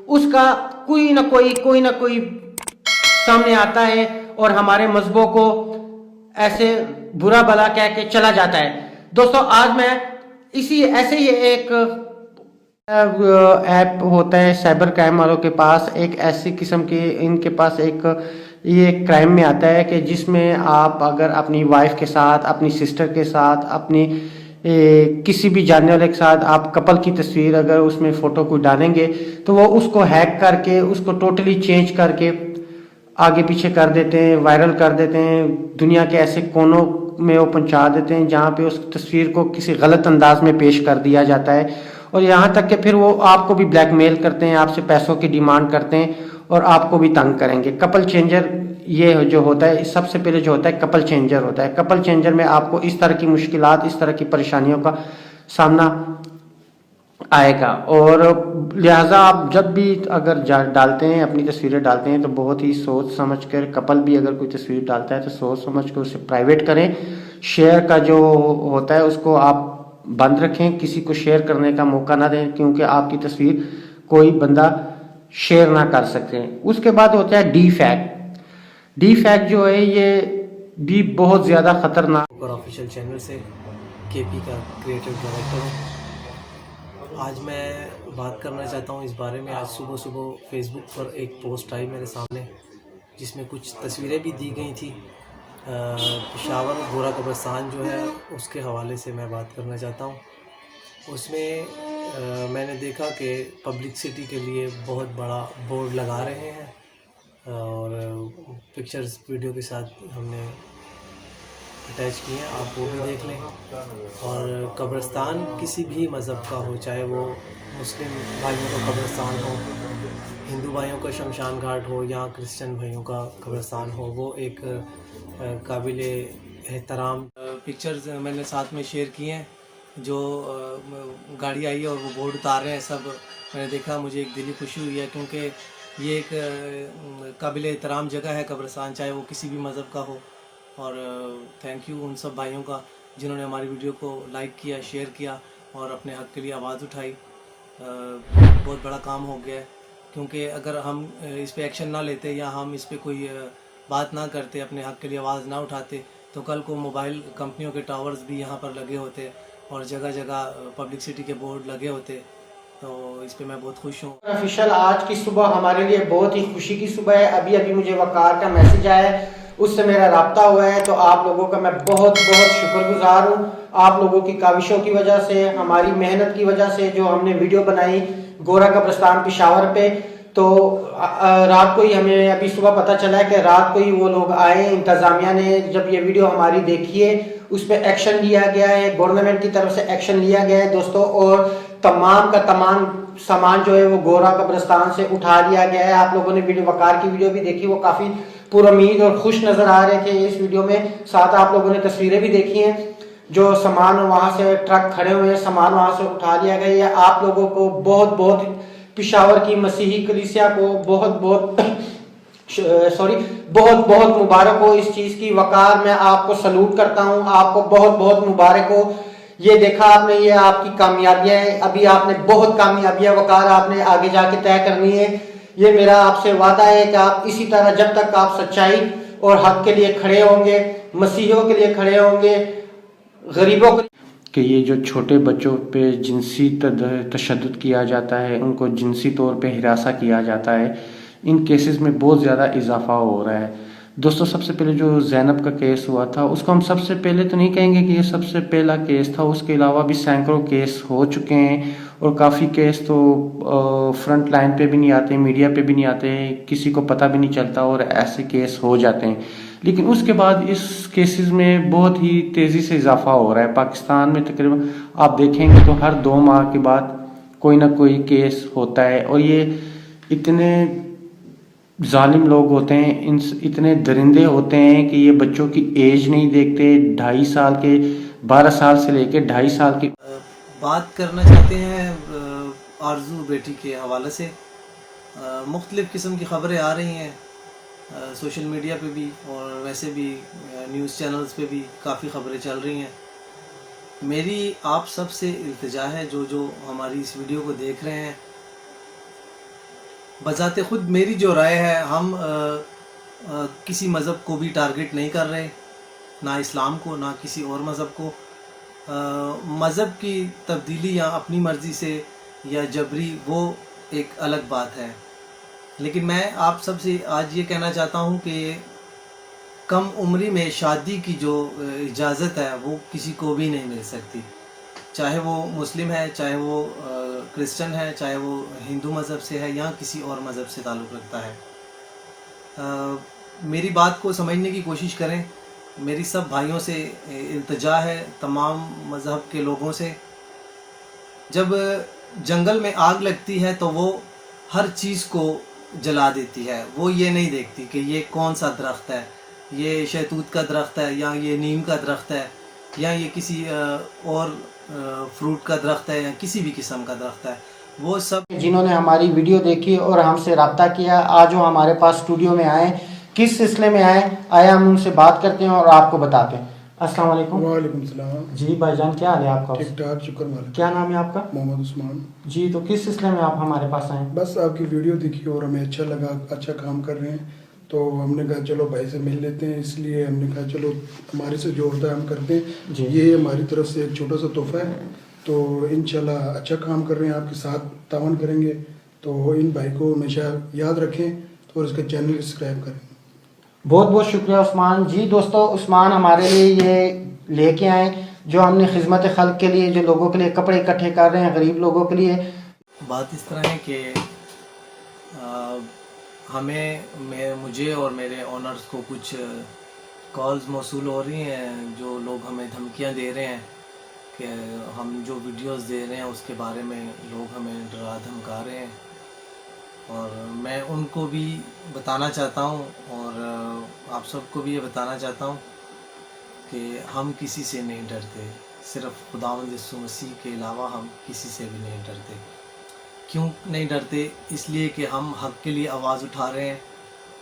उसका कोई ना कोई सामने आता है और हमारे मजहबों को ऐसे बुरा भला कह के चला जाता है। दोस्तों, आज मैं ऐसे ही एक ऐप होता है साइबर क्राइम वालों के पास, एक ऐसी किस्म की इनके पास एक ये क्राइम में आता है कि जिसमें आप अगर अपनी वाइफ के साथ, अपनी सिस्टर के साथ, अपनी किसी भी जानने वाले के साथ आप कपल की तस्वीर अगर उसमें फ़ोटो को डालेंगे तो वो उसको हैक करके उसको टोटली चेंज करके आगे पीछे कर देते हैं, वायरल कर देते हैं, दुनिया के ऐसे कोनों में वो पहुंचा देते हैं जहाँ पे उस तस्वीर को किसी गलत अंदाज में पेश कर दिया जाता है। और यहाँ तक कि फिर वो आपको भी ब्लैकमेल करते हैं, आपसे पैसों की डिमांड करते हैं और आपको भी तंग करेंगे। कपल चेंजर ये जो होता है, सबसे पहले जो होता है कपल चेंजर होता है। कपल चेंजर में आपको इस तरह की मुश्किलात, इस तरह की परेशानियों का सामना आएगा और लिहाजा आप जब भी अगर डालते हैं, अपनी तस्वीरें डालते हैं तो बहुत ही सोच समझ कर, कपल भी अगर कोई तस्वीर डालता है तो सोच समझ कर उसे प्राइवेट करें। शेयर का जो होता है उसको आप बंद रखें, किसी को शेयर करने का मौका ना दें क्योंकि आपकी तस्वीर कोई बंदा शेयर ना कर सकते। उसके बाद होता है डी फैक्ट जो है ये भी बहुत ज़्यादा ख़तरनाक। और ऑफिशियल चैनल से केपी का क्रिएटिव डायरेक्टर हूँ। आज मैं बात करना चाहता हूँ इस बारे में। आज सुबह फेसबुक पर एक पोस्ट आई मेरे सामने जिसमें कुछ तस्वीरें भी दी गई थी। पेशावर गोरा कब्रिस्तान जो है उसके हवाले से मैं बात करना चाहता हूँ। उसमें मैंने देखा कि पब्लिसिटी के लिए बहुत बड़ा बोर्ड लगा रहे हैं और पिक्चर्स वीडियो के साथ हमने अटैच किए हैं, आप वो भी देख लें। और कब्रिस्तान किसी भी मज़हब का हो, चाहे वो मुस्लिम भाइयों का कब्रिस्तान हो, हिंदू भाइयों का शमशान घाट हो या क्रिश्चियन भाइयों का कब्रिस्तान हो, वो एक काबिल एहतराम पिक्चर्स मैंने साथ में शेयर किए हैं। जो गाड़ी आई है और वो बोर्ड उतार रहे हैं सब, मैंने देखा, मुझे एक दिली खुशी हुई है क्योंकि ये एक काबिल एहतराम जगह है कब्रिस्तान, चाहे वो किसी भी मज़हब का हो। और थैंक यू उन सब भाइयों का जिन्होंने हमारी वीडियो को लाइक किया, शेयर किया और अपने हक़ के लिए आवाज़ उठाई। बहुत बड़ा काम हो गया है क्योंकि अगर हम इस पे एक्शन ना लेते या हम इस पे कोई बात ना करते, अपने हक़ के लिए आवाज़ ना उठाते, तो कल को मोबाइल कंपनियों के टावर्स भी यहाँ पर लगे होते और जगह जगह पब्लिसिटी के बोर्ड लगे होते। तो इस पे मैं बहुत खुश हूँ। ऑफिशियल आज की सुबह हमारे लिए बहुत ही खुशी की सुबह है। अभी मुझे वकार का मैसेज आया है, उससे मेरा राब्ता हुआ है, तो आप लोगों का मैं बहुत शुक्रगुजार हूँ। आप लोगों की काविशों की वजह से, हमारी मेहनत की वजह से जो हमने वीडियो बनाई गोरा कब्रिस्तान पेशावर पे, तो रात को ही हमें अभी सुबह पता चला है कि रात को ही वो लोग आए, इंतज़ामिया ने जब ये वीडियो हमारी देखी है उस पर एक्शन लिया गया है, गवर्नमेंट की तरफ से एक्शन लिया गया है दोस्तों। और तमाम का तमाम सामान जो है वो गोरा कब्रिस्तान से उठा लिया गया है। आप लोगों ने वीडियो वकार की वीडियो भी देखी, वो काफ़ी पुरुमीद और खुश नज़र आ रहे थे इस वीडियो में। साथ आप लोगों ने तस्वीरें भी देखी हैं, जो सामान वहाँ से ट्रक खड़े हुए हैं, सामान वहाँ से उठा लिया गया है। आप लोगों को बहुत पेशावर की मसीही कलीसिया को बहुत मुबारक हो इस चीज़ की। वकार मैं आपको सलूट करता हूँ, आपको बहुत मुबारक हो। ये देखा आपने, ये आपकी कामयाबियाँ हैं। अभी आपने बहुत कामयाबियाँ वकार आपने आगे जाके तय करनी है। ये मेरा आपसे वादा है कि आप इसी तरह जब तक आप सच्चाई और हक के लिए खड़े होंगे, मसीहियों के लिए खड़े होंगे, गरीबों के ये जो छोटे बच्चों पे जिनसी तशद्दुद किया जाता है, उनको जिनसी तौर पे हिरासा किया जाता है, इन केसेस में बहुत ज़्यादा इजाफा हो रहा है दोस्तों। सबसे पहले जो ज़ैनब का केस हुआ था उसको हम सबसे पहले तो नहीं कहेंगे कि ये सबसे पहला केस था, उसके अलावा भी सैकड़ों केस हो चुके हैं और काफ़ी केस तो फ्रंट लाइन पे भी नहीं आते, मीडिया पे भी नहीं आते, किसी को पता भी नहीं चलता और ऐसे केस हो जाते हैं। लेकिन उसके बाद इस केसेस में बहुत ही तेज़ी से इजाफा हो रहा है। पाकिस्तान में तकरीबन आप देखेंगे तो हर 2 माह के बाद कोई ना कोई केस होता है और ये इतने जालिम लोग होते हैं, इतने दरिंदे होते हैं कि ये बच्चों की एज नहीं देखते। 2.5 साल के, 12 साल से लेकर 2.5 साल की बात करना चाहते हैं आरजू बेटी के हवाले से। मुख्तलिफ़ किस्म की ख़बरें आ रही हैं सोशल मीडिया पे भी और वैसे भी न्यूज़ चैनल्स पे भी काफ़ी ख़बरें चल रही हैं। मेरी आप सब से इल्तिजा है, जो हमारी इस वीडियो को देख रहे हैं, बजाते ख़ुद मेरी जो राय है, हम किसी मज़हब को भी टारगेट नहीं कर रहे, ना इस्लाम को ना किसी और मज़हब को। मज़हब की तब्दीली या अपनी मर्ज़ी से یا جبری وہ ایک الگ بات ہے، لیکن میں آپ سب سے آج یہ کہنا چاہتا ہوں کہ کم عمری میں شادی کی جو اجازت ہے وہ کسی کو بھی نہیں مل سکتی، چاہے وہ مسلم ہے، چاہے وہ کرسچن ہے، چاہے وہ ہندو مذہب سے ہے یا کسی اور مذہب سے تعلق رکھتا ہے۔ میری بات کو سمجھنے کی کوشش کریں، میری سب بھائیوں سے التجا ہے، تمام مذہب کے لوگوں سے، جب جنگل میں آگ لگتی ہے تو وہ ہر چیز کو جلا دیتی ہے، وہ یہ نہیں دیکھتی کہ یہ کون سا درخت ہے، یہ شہتوت کا درخت ہے یا یہ نیم کا درخت ہے یا یہ کسی اور فروٹ کا درخت ہے یا کسی بھی قسم کا درخت ہے، وہ سب جنہوں نے ہماری ویڈیو دیکھی اور ہم سے رابطہ کیا، آج وہ ہمارے پاس اسٹوڈیو میں آئے، کس سلسلے میں آئے آیا ہم ان سے بات کرتے ہیں اور آپ کو بتاتے ہیں۔ السلام علیکم۔ وعلیکم السلام۔ جی بھائی جان، کیا حال ہے آپ کا؟ ٹھیک ٹھاک، شکر مالک۔ کیا نام ہے آپ کا؟ محمد عثمان۔ جی، تو کس سلسلے میں آپ ہمارے پاس آئے؟ بس آپ کی ویڈیو دیکھی اور ہمیں اچھا لگا، اچھا کام کر رہے ہیں تو ہم نے کہا چلو بھائی سے مل لیتے ہیں، اس لیے ہم نے کہا چلو ہمارے سے جو ہوتا ہے ہم کرتے ہیں۔ جی، یہ ہماری طرف سے ایک چھوٹا سا تحفہ ہے، تو انشاءاللہ اچھا کام کر رہے ہیں، آپ کے ساتھ تعاون کریں گے، تو ان بھائی کو ہمیشہ یاد رکھیں اور اس کا چینل سبسکرائب کریں۔ بہت بہت شکریہ عثمان جی۔ دوستو، عثمان ہمارے لیے یہ لے کے آئے جو ہم نے خدمت خلق کے لیے، جو لوگوں کے لیے کپڑے اکٹھے کر رہے ہیں، غریب لوگوں کے لیے۔ بات اس طرح ہے کہ مجھے اور میرے آنرز کو کچھ کالز موصول ہو رہی ہیں، جو لوگ ہمیں دھمکیاں دے رہے ہیں کہ ہم جو ویڈیوز دے رہے ہیں اس کے بارے میں لوگ ہمیں ڈرا دھمکا رہے ہیں، اور میں ان کو بھی بتانا چاہتا ہوں اور آپ سب کو بھی یہ بتانا چاہتا ہوں کہ ہم کسی سے نہیں ڈرتے، صرف خداوند یسوع مسیح کے علاوہ ہم کسی سے بھی نہیں ڈرتے۔ کیوں نہیں ڈرتے؟ اس لیے کہ ہم حق کے لیے آواز اٹھا رہے ہیں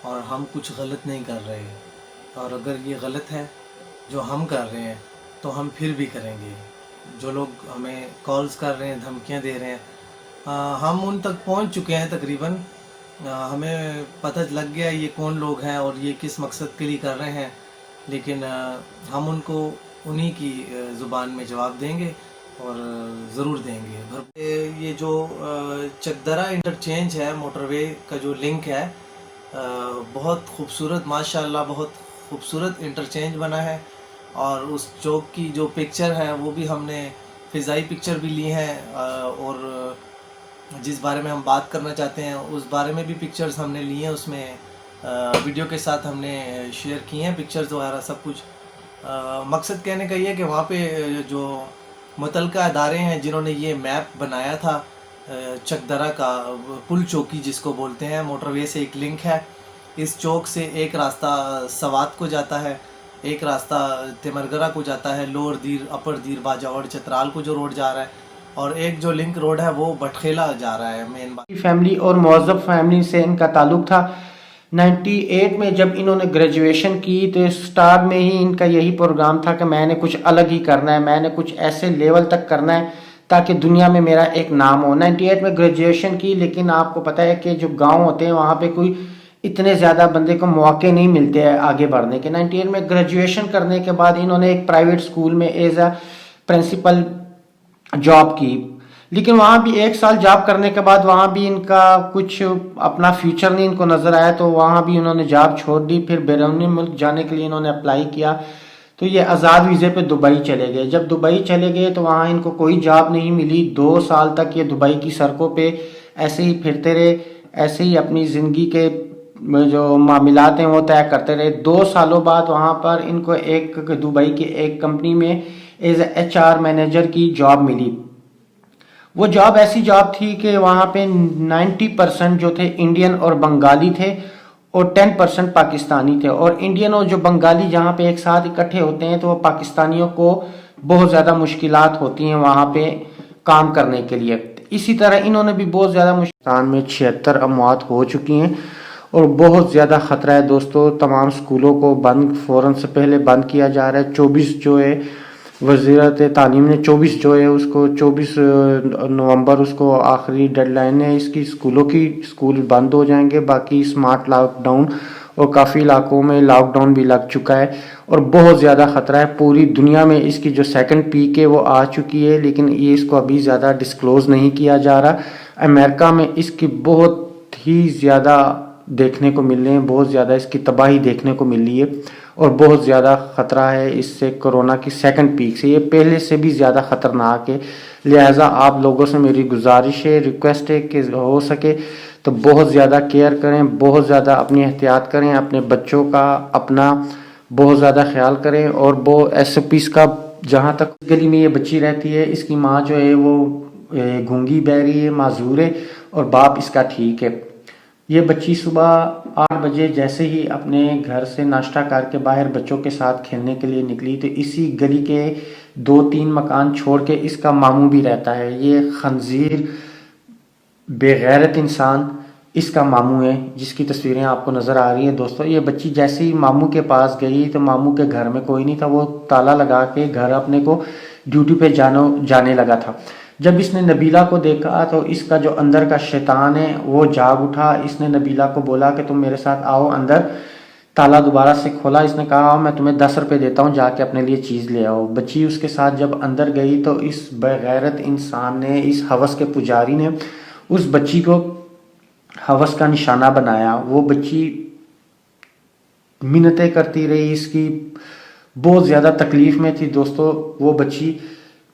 اور ہم کچھ غلط نہیں کر رہے، اور اگر یہ غلط ہے جو ہم کر رہے ہیں تو ہم پھر بھی کریں گے۔ جو لوگ ہمیں کالز کر رہے ہیں، دھمکیاں دے رہے ہیں، ہم ان تک پہنچ چکے ہیں تقریباً، ہمیں پتہ لگ گیا یہ کون لوگ ہیں اور یہ کس مقصد کے لیے کر رہے ہیں، لیکن ہم ان کو انہی کی زبان میں جواب دیں گے اور ضرور دیں گے۔ یہ جو چکدرا انٹرچینج ہے، موٹر وے کا جو لنک ہے، بہت خوبصورت، ماشاءاللہ بہت خوبصورت انٹرچینج بنا ہے، اور اس چوک کی جو پکچر ہے وہ بھی ہم نے فضائی پکچر بھی لی ہیں، اور جس بارے میں ہم بات کرنا چاہتے ہیں اس بارے میں بھی پکچرز ہم نے لی ہیں، اس میں ویڈیو کے ساتھ ہم نے شیئر کی ہیں پکچرز وغیرہ سب کچھ۔ مقصد کہنے کا یہ ہے کہ وہاں پہ جو متعلقہ ادارے ہیں جنہوں نے یہ میپ بنایا تھا چکدرا کا، پل چوکی جس کو بولتے ہیں، موٹر وے سے ایک لنک ہے، اس چوک سے ایک راستہ سوات کو جاتا ہے، ایک راستہ تمرگرہ کو جاتا ہے، لوور دیر، اپر دیر، باجاوڑ، چترال کو جو روڈ جا رہا ہے، اور ایک جو لنک روڈ ہے وہ بٹخیلا جا رہا ہے مین بات۔ فیملی اور معذب فیملی سے ان کا تعلق تھا۔ 98 میں جب انہوں نے گریجویشن کی تو سٹارٹ میں ہی ان کا یہی پروگرام تھا کہ میں نے کچھ الگ ہی کرنا ہے، میں نے کچھ ایسے لیول تک کرنا ہے تاکہ دنیا میں میرا ایک نام ہو۔ 98 میں گریجویشن کی، لیکن آپ کو پتہ ہے کہ جو گاؤں ہوتے ہیں وہاں پہ کوئی اتنے زیادہ بندے کو مواقع نہیں ملتے ہیں آگے بڑھنے کے۔ 98 میں گریجویشن کرنے کے بعد انہوں نے ایک پرائیویٹ اسکول میں ایز اے پرنسپل جاب کی، لیکن وہاں بھی 1 سال جاب کرنے کے بعد وہاں بھی ان کا کچھ اپنا فیوچر نہیں ان کو نظر آیا، تو وہاں بھی انہوں نے جاب چھوڑ دی۔ پھر بیرونی ملک جانے کے لیے انہوں نے اپلائی کیا، تو یہ آزاد ویزے پہ دبئی چلے گئے۔ جب دبئی چلے گئے تو وہاں ان کو کوئی جاب نہیں ملی، 2 سال تک یہ دبئی کی سڑکوں پہ ایسے ہی پھرتے رہے، ایسے ہی اپنی زندگی کے جو معاملات ہیں وہ طے کرتے رہے۔ 2 سالوں بعد وہاں پر ان کو ایک دبئی کی ایک کمپنی میں ایز اے HR مینیجر کی جاب ملی۔ وہ جاب ایسی جاب تھی کہ وہاں پہ 90% جو تھے انڈین اور بنگالی تھے اور 10% پاکستانی تھے، اور انڈین اور جو بنگالی جہاں پہ ایک ساتھ اکٹھے ہوتے ہیں تو وہ پاکستانیوں کو بہت زیادہ مشکلات ہوتی ہیں وہاں پہ کام کرنے کے لیے۔ اسی طرح انہوں نے بھی بہت زیادہ پاکستان میں 76 اموات ہو چکی ہیں اور بہت زیادہ خطرہ ہے دوستو۔ تمام سکولوں کو بند فوراً سے پہلے بند کیا جا رہا ہے۔ 24 جو ہے وزارت تعلیم نے 24 جو ہے اس کو 24 نومبر اس کو آخری ڈیڈ لائن ہے اس کی، اسکول بند ہو جائیں گے، باقی اسمارٹ لاک ڈاؤن اور کافی علاقوں میں لاک ڈاؤن بھی لگ چکا ہے اور بہت زیادہ خطرہ ہے. پوری دنیا میں اس کی جو سیکنڈ پیک ہے وہ آ چکی ہے، لیکن یہ اس کو ابھی زیادہ ڈسکلوز نہیں کیا جا رہا. امریکہ میں اس کی بہت ہی زیادہ دیکھنے کو مل رہے ہیں، بہت زیادہ اس کی تباہی دیکھنے کو مل رہی ہے اور بہت زیادہ خطرہ ہے اس سے، کرونا کی سیکنڈ پیک سے. یہ پہلے سے بھی زیادہ خطرناک ہے. لہٰذا آپ لوگوں سے میری گزارش ہے، ریکویسٹ ہے کہ ہو سکے تو بہت زیادہ کیئر کریں، بہت زیادہ اپنی احتیاط کریں، اپنے بچوں کا اپنا بہت زیادہ خیال کریں. اور وہ SOPs کا، جہاں تک گلی میں یہ بچی رہتی ہے اس کی ماں جو ہے وہ گونگی بہری ہے، معذور ہے، اور باپ اس کا ٹھیک ہے. یہ بچی صبح 8 بجے جیسے ہی اپنے گھر سے ناشتہ کر کے باہر بچوں کے ساتھ کھیلنے کے لیے نکلی تو اسی گلی کے 2-3 مکان چھوڑ کے اس کا ماموں بھی رہتا ہے. یہ خنزیر بے غیرت انسان اس کا ماموں ہے، جس کی تصویریں آپ کو نظر آ رہی ہیں دوستو. یہ بچی جیسے ہی ماموں کے پاس گئی تو ماموں کے گھر میں کوئی نہیں تھا، وہ تالا لگا کے گھر اپنے کو ڈیوٹی پہ جانے لگا تھا. جب اس نے نبیلہ کو دیکھا تو اس کا جو اندر کا شیطان ہے وہ جاگ اٹھا. اس نے نبیلہ کو بولا کہ تم میرے ساتھ آؤ اندر. تالا دوبارہ سے کھولا. اس نے کہا میں تمہیں 10 روپے دیتا ہوں، جا کے اپنے لیے چیز لے آؤ. بچی اس کے ساتھ جب اندر گئی تو اس بغیرت انسان نے، اس ہوس کے پجاری نے اس بچی کو ہوس کا نشانہ بنایا. وہ بچی منتیں کرتی رہی، اس کی بہت زیادہ تکلیف میں تھی دوستو. وہ بچی،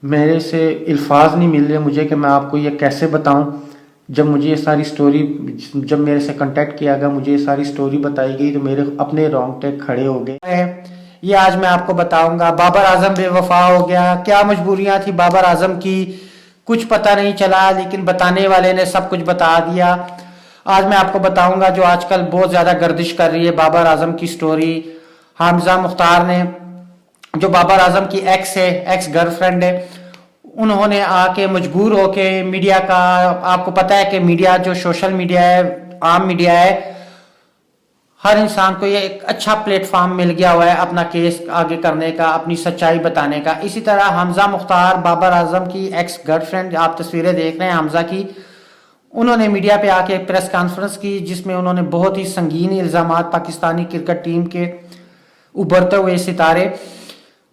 میرے سے الفاظ نہیں مل رہے مجھے کہ میں آپ کو یہ کیسے بتاؤں. جب مجھے یہ ساری سٹوری، جب میرے سے کنٹیکٹ کیا گیا، مجھے یہ ساری سٹوری بتائی گئی تو میرے اپنے رونگٹے کھڑے ہو گئے. یہ آج میں آپ کو بتاؤں گا. بابر اعظم بے وفا ہو گیا. کیا مجبوریاں تھی بابر اعظم کی، کچھ پتہ نہیں چلا، لیکن بتانے والے نے سب کچھ بتا دیا. آج میں آپ کو بتاؤں گا جو آج کل بہت زیادہ گردش کر رہی ہے بابر اعظم کی سٹوری. حمزہ مختار نے، جو بابر اعظم کی ایکس گرل فرینڈ ہے، انہوں نے آ کے مجبور ہو کے میڈیا کا، آپ کو پتہ ہے کہ میڈیا جو سوشل میڈیا ہے، عام میڈیا ہے، ہر انسان کو یہ ایک اچھا پلیٹ فارم مل گیا ہوا ہے اپنا کیس آگے کرنے کا، اپنی سچائی بتانے کا. اسی طرح حمزہ مختار، بابر اعظم کی ایکس گرل فرینڈ، آپ تصویریں دیکھ رہے ہیں حمزہ کی، انہوں نے میڈیا پہ آ کے پریس کانفرنس کی جس میں انہوں نے بہت ہی سنگین الزامات پاکستانی کرکٹ ٹیم کے ابھرتے ہوئے ستارے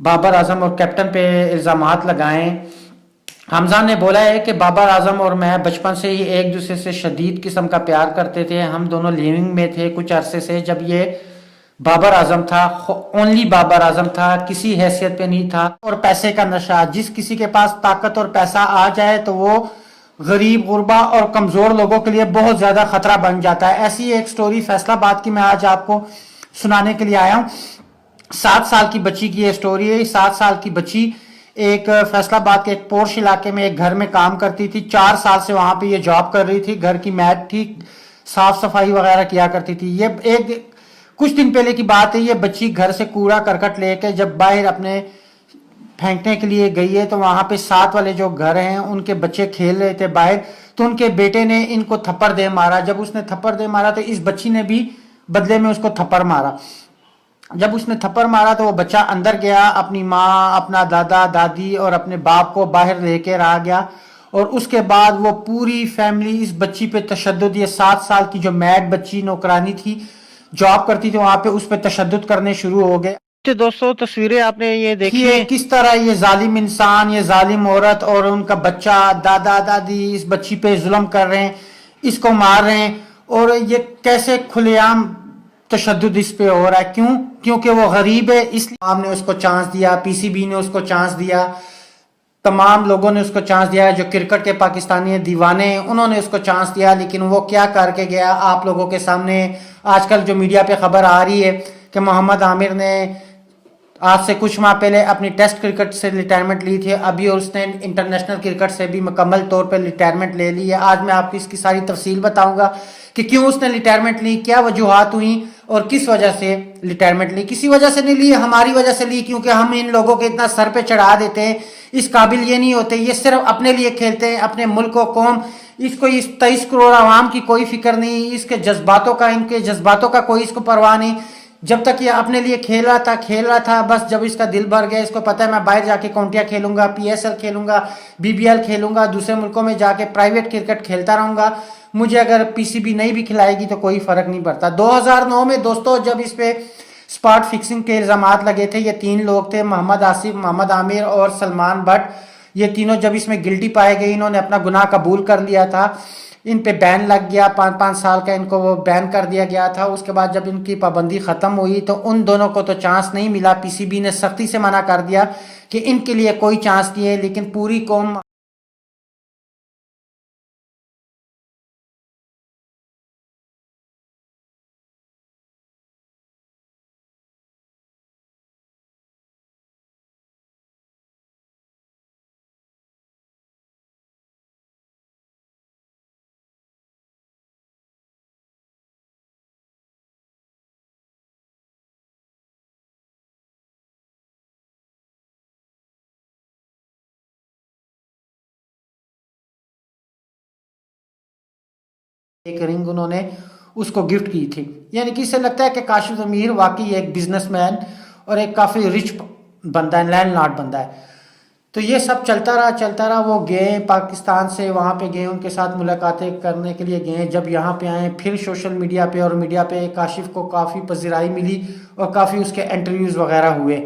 بابر اعظم اور کیپٹن پہ الزامات لگائے. حمزہ نے بولا ہے کہ بابر اعظم اور میں بچپن سے ہی ایک دوسرے سے شدید قسم کا پیار کرتے تھے. ہم دونوں لیونگ میں تھے کچھ عرصے سے. جب یہ بابر اعظم تھا، اونلی بابر اعظم تھا، کسی حیثیت پہ نہیں تھا. اور پیسے کا نشہ، جس کسی کے پاس طاقت اور پیسہ آ جائے تو وہ غریب، غربا اور کمزور لوگوں کے لیے بہت زیادہ خطرہ بن جاتا ہے. ایسی ایک سٹوری فیصل آباد کی میں آج آپ کو سنانے کے لیے آیا ہوں. 7 سال کی بچی کی یہ سٹوری ہے. 7 سال کی بچی ایک فیصل آباد کے ایک پورش علاقے میں ایک گھر میں کام کرتی تھی. 4 سال سے وہاں پہ یہ جاب کر رہی تھی. گھر کی میٹ تھی، صاف صفائی وغیرہ کیا کرتی تھی. یہ کچھ دن پہلے کی بات ہے. یہ بچی گھر سے کوڑا کرکٹ لے کے جب باہر اپنے پھینکنے کے لیے گئی ہے تو وہاں پہ ساتھ والے جو گھر ہیں ان کے بچے کھیل رہے تھے باہر، تو ان کے بیٹے نے ان کو تھپڑ دے مارا. جب اس نے تھپڑ دے مارا تو اس بچی نے بھی بدلے میں اس کو تھپڑ مارا. جب اس نے تھپڑ مارا تو وہ بچہ اندر گیا، اپنی ماں، اپنا دادا دادی اور اپنے باپ کو باہر لے کے آ گیا. اور اس کے بعد وہ پوری فیملی اس بچی پہ تشدد، یہ 7 سال کی جو میڈ بچی نوکرانی تھی، جاب کرتی تھی وہاں پہ، اس پہ تشدد کرنے شروع ہو گئے. دوستو تصویریں آپ نے یہ دیکھی ہے کس طرح یہ ظالم انسان، یہ ظالم عورت اور ان کا بچہ، دادا دادی اس بچی پہ ظلم کر رہے ہیں، اس کو مار رہے ہیں. اور یہ کیسے کھلے عام تشدد اس پہ ہو رہا ہے. کیونکہ وہ غریب ہے، اس لیے ہم نے اس کو چانس دیا، PCB نے اس کو چانس دیا، تمام لوگوں نے اس کو چانس دیا. جو کرکٹ کے پاکستانی دیوانے ہیں انہوں نے اس کو چانس دیا. لیکن وہ کیا کر کے گیا آپ لوگوں کے سامنے آج کل جو میڈیا پہ خبر آ رہی ہے کہ محمد عامر نے آج سے کچھ ماہ پہلے اپنی ٹیسٹ کرکٹ سے ریٹائرمنٹ لی تھی، ابھی اور اس نے انٹرنیشنل کرکٹ سے بھی مکمل طور پر ریٹائرمنٹ لے لی ہے. آج میں آپ کو اس کی ساری تفصیل بتاؤں گا کہ کیوں اس نے ریٹائرمنٹ لی، کیا وجوہات ہوئیں اور کس وجہ سے ریٹائرمنٹ لی. کسی وجہ سے نہیں لی، ہماری وجہ سے لی، کیونکہ ہم ان لوگوں کے اتنا سر پہ چڑھا دیتے ہیں. اس قابل یہ نہیں ہوتے، یہ صرف اپنے لیے کھیلتے ہیں، اپنے ملک و قوم. اس کو اس 23 کروڑ عوام کی کوئی فکر نہیں، اس کے جذباتوں کا، ان کے جذباتوں کا کوئی اس کو پرواہ نہیں. जब तक ये अपने लिए खेल रहा था, बस जब इसका दिल भर गया, इसको पता है मैं बाहर जाके काउंटियाँ खेलूंगा, PSL खेलूंगा, BBL खेलूंगा, दूसरे मुल्कों में जाके प्राइवेट क्रिकेट खेलता रहूंगा, मुझे अगर PCB नहीं भी खिलाएगी तो कोई फर्क नहीं पड़ता। 2009 में दोस्तों जब इस पे स्पॉट फिक्सिंग के इल्जामात लगे थे, ये 3 लोग थे, मोहम्मद आसिफ, मोहम्मद आमिर और सलमान भट्ट, ये तीनों जब इसमें गिल्टी पाए गए, इन्होंने अपना गुनाह कबूल कर लिया था, इन पे बैन लग गया, 5-5 साल का इनको वो बैन कर दिया गया था। उसके बाद जब इनकी पाबंदी ख़त्म हुई तो उन दोनों को तो चांस नहीं मिला, PCB ने सख्ती से मना कर दिया कि इनके लिए कोई चांस नहीं है, लेकिन पूरी कौम एक रिंग उन्होंने उसको गिफ्ट की थी। यानी कि इससे लगता है कि काशिफ ज़मीर वाकई एक बिजनेसमैन और एक काफ़ी रिच बंदा है, लैंडलॉर्ड बंदा है। तो ये सब चलता रहा। वो गए पाकिस्तान से, वहाँ पे गए, उनके साथ मुलाकातें करने के लिए गए। जब यहाँ पे आए फिर सोशल मीडिया पे और मीडिया पे काशिफ को काफ़ी पज़िराई मिली और काफ़ी उसके इंटरव्यूज़ वगैरह हुए।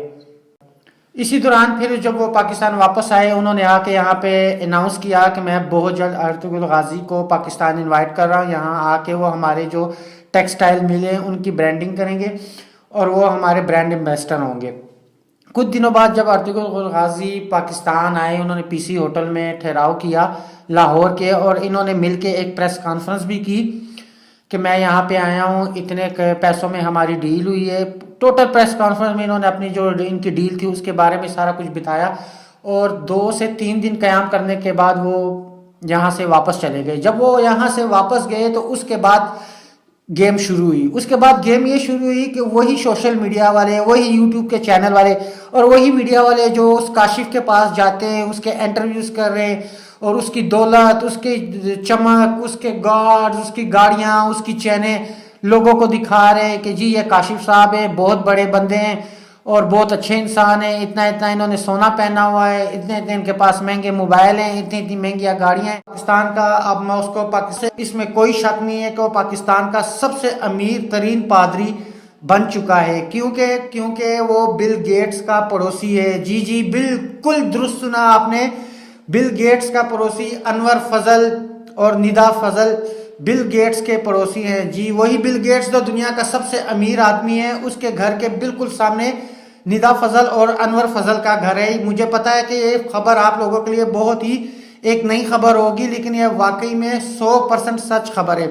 इसी दौरान फिर जब वो पाकिस्तान वापस आए, उन्होंने आके यहाँ पे अनाउंस किया कि मैं बहुत जल्द अर्तुगरुल गाजी को पाकिस्तान इनवाइट कर रहा हूँ, यहाँ आके वो हमारे जो टेक्सटाइल मिले उनकी ब्रांडिंग करेंगे और वो हमारे ब्रांड एम्बेसडर होंगे। कुछ दिनों बाद जब अर्तुगरुल गाजी पाकिस्तान आए, उन्होंने PC होटल में ठहराव किया लाहौर के, और इन्होंने मिल के एक प्रेस कॉन्फ्रेंस भी की कि मैं यहाँ पे आया हूँ, इतने पैसों में हमारी डील हुई है। टोटल प्रेस कॉन्फ्रेंस में इन्होंने अपनी जो इनकी डील थी उसके बारे में सारा कुछ बताया, और 2 से 3 दिन क़याम करने के बाद वो यहाँ से वापस चले गए। जब वो यहाँ से वापस गए तो उसके बाद गेम शुरू हुई। उसके बाद गेम ये शुरू हुई कि वही सोशल मीडिया वाले, वही यूट्यूब के चैनल वाले और वही मीडिया वाले जो उस काशिफ के पास जाते हैं, उसके इंटरव्यूज़ कर रहे हैं और उसकी दौलत, उसकी चमक, उसके गार्ड्स, उसकी गाड़ियाँ, उसकी चैनें लोगों को दिखा रहे हैं कि जी ये काशिफ साहब है, बहुत बड़े बंदे हैं और बहुत अच्छे इंसान हैं, इतना इतना इन्होंने सोना पहना हुआ है, इतने इतने इनके पास महंगे मोबाइल हैं, इतनी इतनी महंगी गाड़ियाँ हैं। पाकिस्तान का, अब मैं उसको पाकिस्तान, इसमें कोई शक नहीं है कि वो पाकिस्तान का सबसे अमीर तरीन पादरी बन चुका है, क्योंकि वो बिल गेट्स का पड़ोसी है। जी बिल्कुल दुरुस्त सुना आपने, बिल गेट्स का पड़ोसी अनवर फजल और निदा फजल बिल गेट्स के पड़ोसी हैं। जी वही बिल गेट्स जो दुनिया का सबसे अमीर आदमी है, उसके घर के बिल्कुल सामने निदा फजल और अनवर फजल का घर है। मुझे पता है कि ये खबर आप लोगों के लिए बहुत ही एक नई खबर होगी, लेकिन ये वाकई में 100% सच खबर है।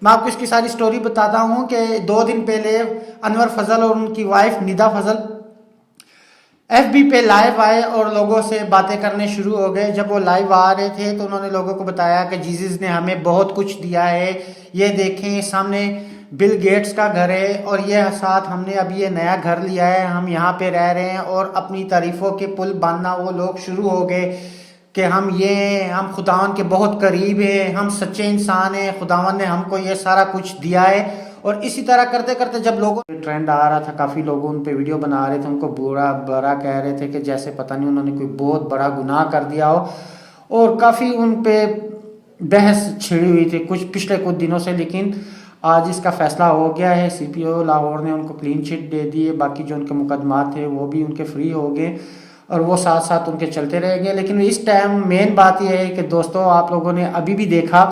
मैं आपको इसकी सारी स्टोरी बताता हूँ कि 2 दिन पहले अनवर फजल और उनकी वाइफ निदा फजल FB पे लाइव आए और लोगों से बातें करने शुरू हो गए। जब वो लाइव आ रहे थे तो उन्होंने लोगों को बताया कि जीसस ने हमें बहुत कुछ दिया है, ये देखें सामने बिल गेट्स का घर है और ये साथ हमने अभी ये नया घर लिया है, हम यहाँ पे रह रहे हैं। और अपनी तारीफ़ों के पुल बांधना वो लोग शुरू हो गए कि हम खुदावन के बहुत करीब हैं, हम सच्चे इंसान हैं, खुदावन ने हमको ये सारा कुछ दिया है। और इसी तरह करते करते जब लोगों ट्रेंड आ रहा था, काफ़ी लोग उन पे वीडियो बना रहे थे, उनको बुरा कह रहे थे कि जैसे पता नहीं उन्होंने कोई बहुत बड़ा गुनाह कर दिया हो, और काफ़ी उन पे बहस छिड़ी हुई थी पिछले कुछ दिनों से। लेकिन आज इसका फैसला हो गया है, CPO लाहौर ने उनको क्लीन चिट दे दी है, बाकी जो उनके मुकदमात थे वो भी उनके फ्री हो गए और वो साथ साथ उनके चलते रह गए। लेकिन इस टाइम मेन बात यह है कि दोस्तों, आप लोगों ने अभी भी देखा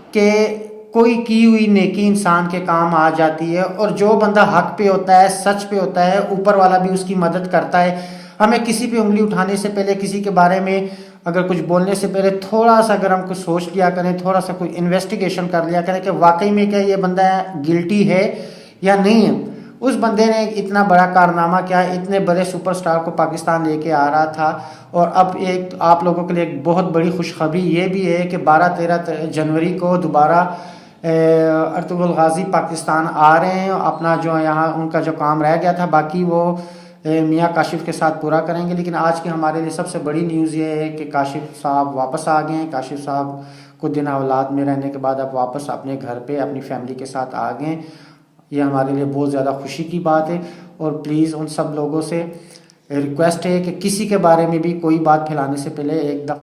कि कोई की हुई नेकी इंसान के काम आ जाती है, और जो बंदा हक पे होता है, सच पे होता है, ऊपर वाला भी उसकी मदद करता है। हमें किसी पे उंगली उठाने से पहले, किसी के बारे में अगर कुछ बोलने से पहले थोड़ा सा अगर हम कुछ सोच लिया करें, थोड़ा सा कोई इन्वेस्टिगेशन कर लिया करें कि वाकई में क्या ये बंदा गिल्टी है या नहीं है। उस बंदे ने इतना बड़ा कारनामा किया, इतने बड़े सुपरस्टार को पाकिस्तान लेके आ रहा था। और अब एक आप लोगों के लिए एक बहुत बड़ी खुशखबरी ये भी है कि 12-13 जनवरी को दोबारा अर्तुगरुल गाजी पाकिस्तान आ रहे हैं। अपना जो यहाँ उनका जो काम रह गया था बाकी वो मियाँ काशिफ के साथ पूरा करेंगे। लेकिन आज की हमारे लिए सबसे बड़ी न्यूज़ ये है कि काशिफ साहब वापस आ गए हैं। काशिफ साहब कुछ दिन औलाद में रहने के बाद अब वापस अपने घर पे अपनी फैमिली के साथ आ गए। یہ ہمارے لیے بہت زیادہ خوشی کی بات ہے. اور پلیز ان سب لوگوں سے ریکویسٹ ہے کہ کسی کے بارے میں بھی کوئی بات پھیلانے سے پہلے ایک دفعہ